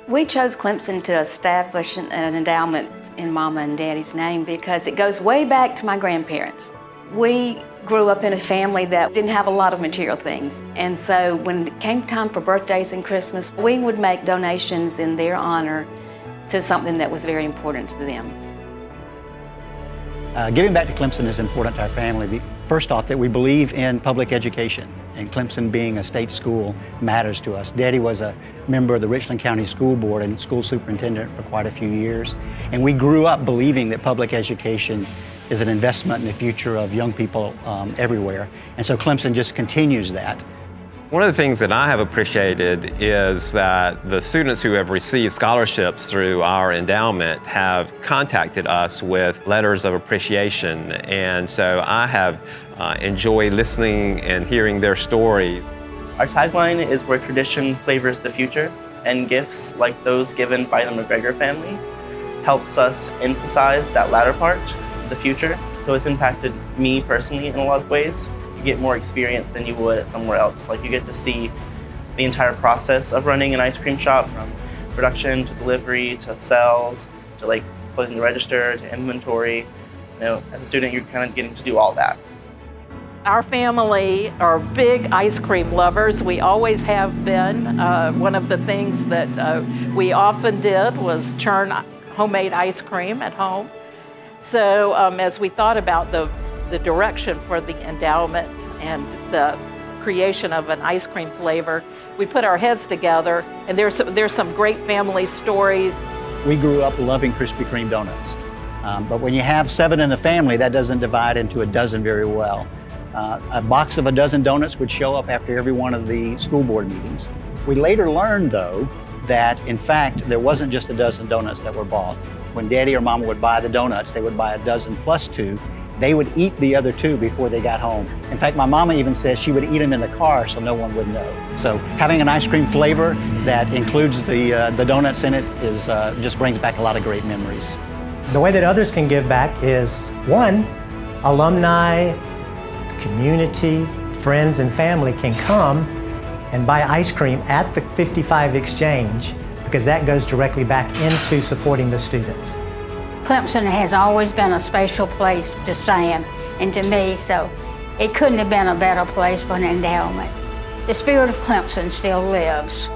We chose Clemson to establish an endowment in Mama and Daddy's name because it goes way back to my grandparents. We grew up in a family that didn't have a lot of material things, and so when it came time for birthdays and Christmas, we would make donations in their honor to something that was very important to them. Giving back to Clemson is important to our family. First off, that we believe in public education, and Clemson being a state school matters to us. Daddy was a member of the Richland County School Board and school superintendent for quite a few years, and we grew up believing that public education is an investment in the future of young people everywhere, and so Clemson just continues that. One of the things that I have appreciated is that the students who have received scholarships through our endowment have contacted us with letters of appreciation, and so I have enjoyed listening and hearing their story. Our tagline is where tradition flavors the future, and gifts like those given by the McGregor family helps us emphasize that latter part, the future. So it's impacted me personally in a lot of ways. You get more experience than you would at somewhere else. Like, you get to see the entire process of running an ice cream shop, from production to delivery to sales to like closing the register to inventory. You know, as a student, you're kind of getting to do all that. Our family are big ice cream lovers. We always have been. One of the things that we often did was churn homemade ice cream at home. So as we thought about the direction for the endowment and the creation of an ice cream flavor, we put our heads together, and there's some great family stories. We grew up loving Krispy Kreme donuts, but when you have 7 in the family, that doesn't divide into a dozen very well. A box of a dozen donuts would show up after every one of the school board meetings. We later learned, though, that in fact there wasn't just a dozen donuts that were bought. When Daddy or Mama would buy the donuts, they would buy a dozen plus 2. They would eat the other 2 before they got home. In fact, my mama even says she would eat them in the car so no one would know. So having an ice cream flavor that includes the donuts in it is just brings back a lot of great memories. The way that others can give back is, 1, alumni, community, friends, and family can come and buy ice cream at the 55 Exchange, because that goes directly back into supporting the students. Clemson has always been a special place to Sam and to me, so it couldn't have been a better place for an endowment. The spirit of Clemson still lives.